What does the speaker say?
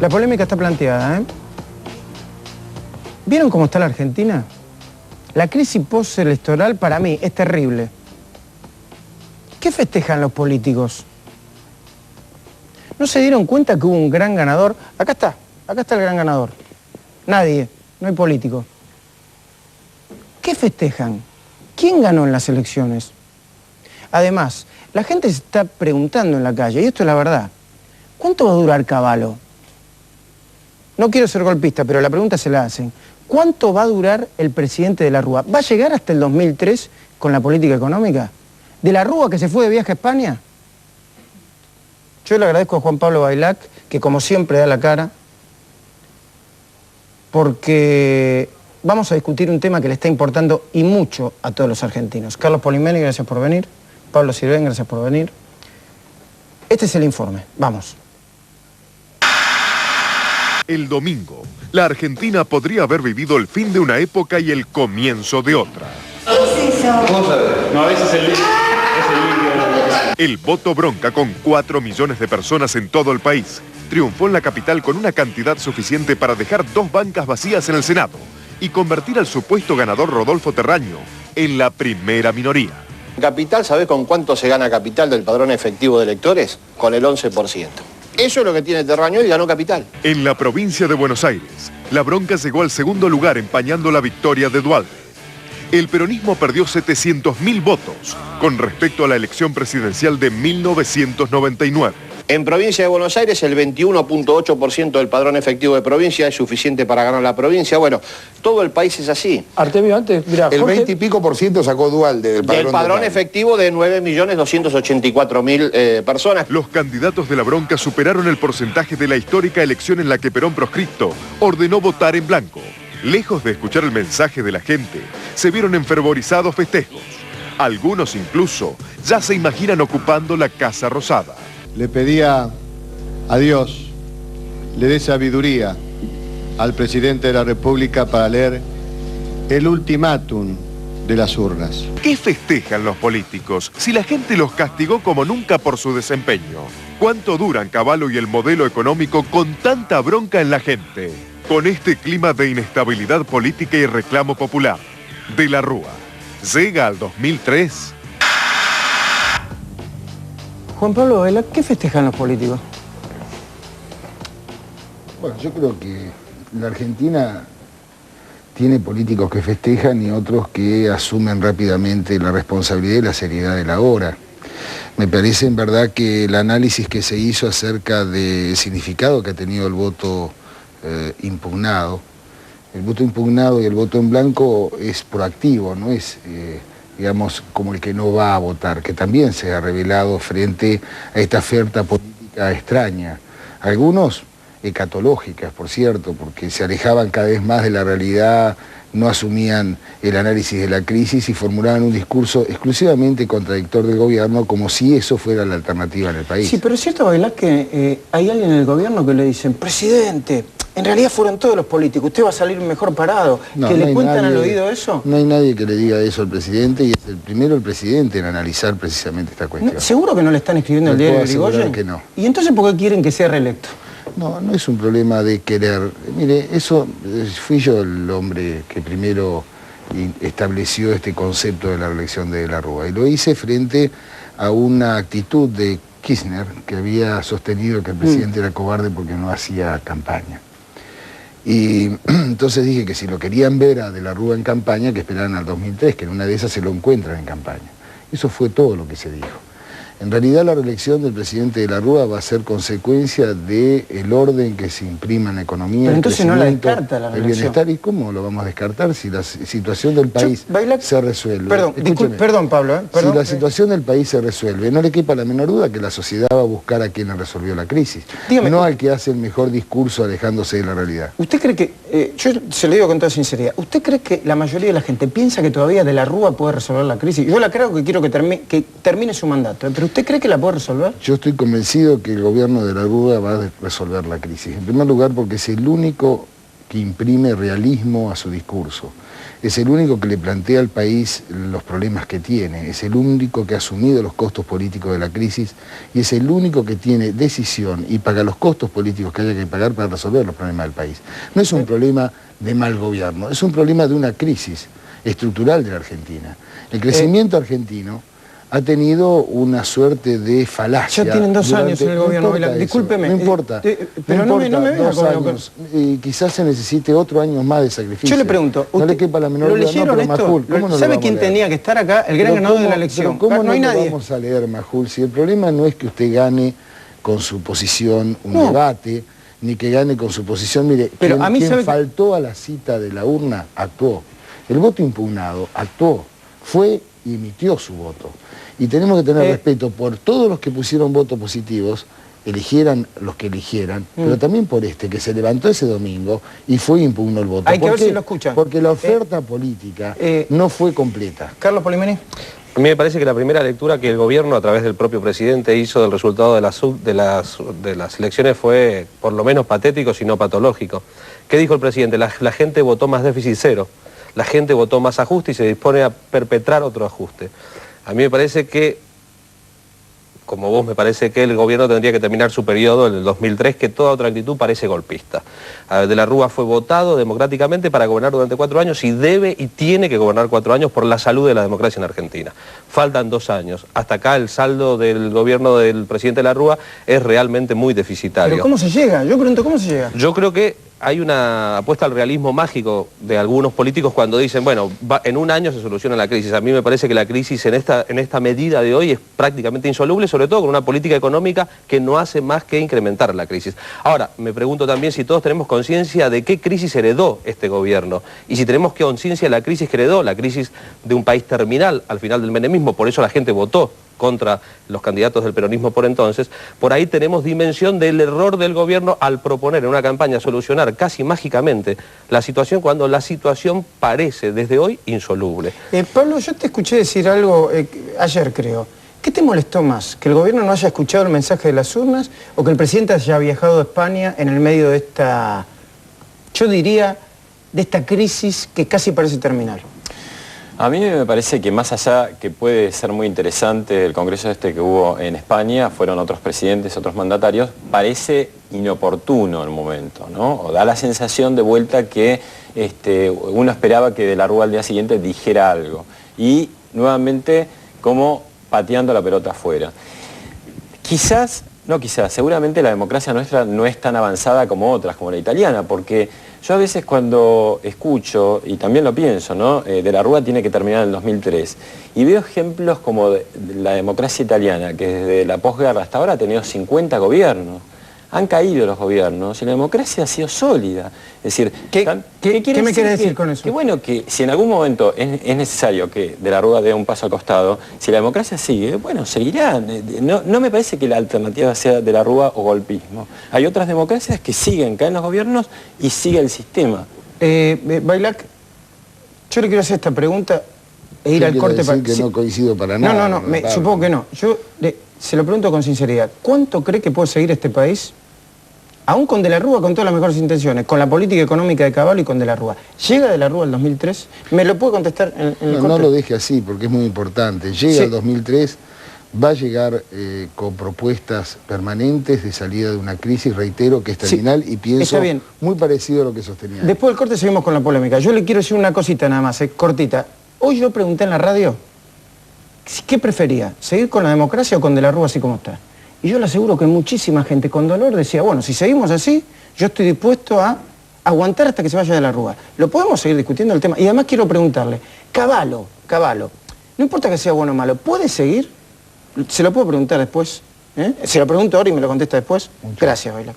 La polémica está planteada, ¿eh? ¿Vieron cómo está la Argentina? La crisis postelectoral para mí es terrible. ¿Qué festejan los políticos? ¿No se dieron cuenta que hubo un gran ganador? Acá está el gran ganador. Nadie, no hay político. ¿Qué festejan? ¿Quién ganó en las elecciones? Además, la gente se está preguntando en la calle, y esto es la verdad, ¿cuánto va a durar Cavallo? No quiero ser golpista, pero la pregunta se la hacen. ¿Cuánto va a durar el presidente de la Rúa? ¿Va a llegar hasta el 2003 con la política económica? ¿De la Rúa que se fue de viaje a España? Yo le agradezco a Juan Pablo Bailac, que como siempre da la cara, porque vamos a discutir un tema que le está importando y mucho a todos los argentinos. Carlos Polimeni, gracias por venir. Pablo Sirven, gracias por venir. Este es el informe. Vamos. El domingo, la Argentina podría haber vivido el fin de una época y el comienzo de otra. ¿Qué es eso? Vamos a ver. No, a veces es el link. El voto bronca, con 4 millones de personas en todo el país, triunfó en la capital con una cantidad suficiente para dejar 2 bancas vacías en el Senado y convertir al supuesto ganador Rodolfo Terraño en la primera minoría. Capital, ¿sabés con cuánto se gana Capital del padrón efectivo de electores? Con el 11%. Eso es lo que tiene Terraño y ganó Capital. En la provincia de Buenos Aires, la bronca llegó al segundo lugar empañando la victoria de Duhalde. El peronismo perdió 700.000 votos con respecto a la elección presidencial de 1999. En provincia de Buenos Aires, el 21.8% del padrón efectivo de provincia es suficiente para ganar la provincia. Bueno, todo el país es así. Artemio, antes, mira, El 20 y pico por ciento sacó Duhalde del padrón. Del padrón efectivo de 9.284.000 personas. Los candidatos de la bronca superaron el porcentaje de la histórica elección en la que Perón proscripto ordenó votar en blanco. Lejos de escuchar el mensaje de la gente, se vieron enfervorizados festejos. Algunos incluso ya se imaginan ocupando la Casa Rosada. Le pedía a Dios le dé sabiduría al presidente de la República para leer el ultimátum de las urnas. ¿Qué festejan los políticos si la gente los castigó como nunca por su desempeño? ¿Cuánto duran Cavallo y el modelo económico con tanta bronca en la gente? Con este clima de inestabilidad política y reclamo popular, De la Rúa llega al 2003. Juan Pablo Bailac, ¿qué festejan los políticos? Bueno, yo creo que la Argentina tiene políticos que festejan y otros que asumen rápidamente la responsabilidad y la seriedad de la hora. Me parece en verdad que el análisis que se hizo acerca del significado que ha tenido el voto impugnado, el voto impugnado y el voto en blanco es proactivo, no es, digamos, como el que no va a votar, que también se ha revelado frente a esta oferta política extraña. Algunos ecatológicas, por cierto, porque se alejaban cada vez más de la realidad, no asumían el análisis de la crisis y formulaban un discurso exclusivamente contradictor del gobierno, como si eso fuera la alternativa en el país. Sí, pero es cierto, Bailac, que hay alguien en el gobierno que le dicen, presidente, en realidad fueron todos los políticos, usted va a salir mejor parado. No, ¿Que no le hay cuentan nadie, al oído eso? No hay nadie que le diga eso al presidente y es el primero el presidente en analizar precisamente esta cuestión. No, ¿seguro que no le están escribiendo el Le diario puedo asegurar Irigoyen? que no. ¿Y entonces por qué quieren que sea reelecto? No, no es un problema de querer. Mire, eso fui yo el hombre que primero estableció este concepto de la reelección de la Rúa. Y lo hice frente a una actitud de Kirchner, que había sostenido que el presidente era cobarde porque no hacía campaña. Y entonces dije que si lo querían ver a De la Rúa en campaña, que esperaran al 2003, que en una de esas se lo encuentran en campaña. Eso fue todo lo que se dijo. En realidad la reelección del presidente de la Rúa va a ser consecuencia del orden que se imprima en la economía. Pero entonces no la descarta la el reelección. bienestar. ¿Y cómo lo vamos a descartar si la situación del país se resuelve? Perdón, Pablo. Perdón, si la situación del país se resuelve, no le quepa la menor duda que la sociedad va a buscar a quien le resolvió la crisis. Dígame, no al que hace el mejor discurso alejándose de la realidad. ¿Usted cree que, yo se lo digo con toda sinceridad, ¿usted cree que la mayoría de la gente piensa que todavía De la Rúa puede resolver la crisis? Yo la creo, que quiero que termine su mandato, pero ¿usted cree que la puede resolver? Yo estoy convencido que el gobierno de la Rúa va a resolver la crisis. En primer lugar porque es el único que imprime realismo a su discurso. es el único que le plantea al país los problemas que tiene, es el único que ha asumido los costos políticos de la crisis y es el único que tiene decisión y paga los costos políticos que haya que pagar para resolver los problemas del país. No es un problema de mal gobierno, es un problema de una crisis estructural de la Argentina. El crecimiento argentino ha tenido una suerte de falacia. Ya tienen 2 años en el gobierno, discúlpeme. No importa, pero no me 2 años, y quizás se necesite otro año más de sacrificio. Yo le pregunto, no le quepa la menor duda, ¿leyeron esto? ¿Sabe quién tenía que estar acá? El gran ganador de la elección. ¿Cómo no hay nadie? Vamos a leer, Majul, si el problema no es que usted gane con su posición un debate, ni que gane con su posición, mire, pero quien faltó a la cita de la urna, actuó. El voto impugnado, actuó, fue y emitió su voto. Y tenemos que tener respeto por todos los que pusieron votos positivos, eligieran los que eligieran, pero también por este que se levantó ese domingo y fue y impugnó el voto. Hay que ver si lo escuchan. Porque la oferta política no fue completa. Carlos Polimeni. A mí me parece que la primera lectura que el gobierno, a través del propio presidente, hizo del resultado de las elecciones fue por lo menos patético, si no patológico. ¿Qué dijo el presidente? La gente votó más déficit cero, la gente votó más ajuste y se dispone a perpetrar otro ajuste. A mí me parece que, como vos, me parece que el gobierno tendría que terminar su periodo en el 2003, que toda otra actitud parece golpista. De la Rúa fue votado democráticamente para gobernar durante 4 años y debe y tiene que gobernar 4 años por la salud de la democracia en Argentina. Faltan 2 años. Hasta acá el saldo del gobierno del presidente de la Rúa es realmente muy deficitario. ¿Pero cómo se llega? Yo pregunto, ¿cómo se llega? Yo creo que hay una apuesta al realismo mágico de algunos políticos cuando dicen, bueno, en 1 año se soluciona la crisis. A mí me parece que la crisis en esta medida de hoy es prácticamente insoluble, sobre todo con una política económica que no hace más que incrementar la crisis. Ahora, me pregunto también si todos tenemos conciencia de qué crisis heredó este gobierno y si tenemos conciencia de la crisis que heredó, la crisis de un país terminal al final del menemismo, por eso la gente votó contra los candidatos del peronismo por entonces. Por ahí tenemos dimensión del error del gobierno al proponer en una campaña solucionar casi mágicamente la situación cuando la situación parece desde hoy insoluble. Pablo, yo te escuché decir algo ayer, creo. ¿Qué te molestó más? ¿Que el gobierno no haya escuchado el mensaje de las urnas o que el presidente haya viajado a España en el medio de esta, yo diría, de esta crisis que casi parece terminar? A mí me parece que más allá que puede ser muy interesante el congreso que hubo en España, fueron otros presidentes, otros mandatarios, parece inoportuno el momento, ¿no? O da la sensación de vuelta que uno esperaba que de la Rúa al día siguiente dijera algo. Y nuevamente como pateando la pelota afuera. Seguramente la democracia nuestra no es tan avanzada como otras, como la italiana, porque yo a veces cuando escucho, y también lo pienso, ¿no? De la Rúa tiene que terminar en el 2003, y veo ejemplos como de la democracia italiana, que desde la posguerra hasta ahora ha tenido 50 gobiernos. Han caído los gobiernos y la democracia ha sido sólida. Es decir, ¿Qué me querés decir con eso? Que bueno, que si en algún momento es necesario que de la Rúa dé un paso al costado, si la democracia sigue, bueno, seguirá. No me parece que la alternativa sea de la Rúa o golpismo. Hay otras democracias que siguen, caen los gobiernos y sigue el sistema. Bailac, yo le quiero hacer esta pregunta e ir al corte para... que no coincido para nada. No, supongo que no. Yo se lo pregunto con sinceridad. ¿Cuánto cree que puede seguir este país? Aún con De la Rúa, con todas las mejores intenciones, con la política económica de Caballo y con De la Rúa. ¿Llega De la Rúa al 2003? ¿Me lo puede contestar en el corte? No lo deje así, porque es muy importante. Llega al 2003, va a llegar con propuestas permanentes de salida de una crisis, reitero, que es terminal y pienso muy parecido a lo que sostenía. Después del corte seguimos con la polémica. Yo le quiero decir una cosita nada más, cortita. Hoy yo pregunté en la radio, ¿qué prefería? ¿Seguir con la democracia o con De la Rúa así como está? Y yo le aseguro que muchísima gente con dolor decía, bueno, si seguimos así, yo estoy dispuesto a aguantar hasta que se vaya De la Rúa. ¿Lo podemos seguir discutiendo el tema? Y además quiero preguntarle, Caballo, no importa que sea bueno o malo, ¿puede seguir? ¿Se lo puedo preguntar después? Se lo pregunto ahora y me lo contesta después. Gracias, Bailac.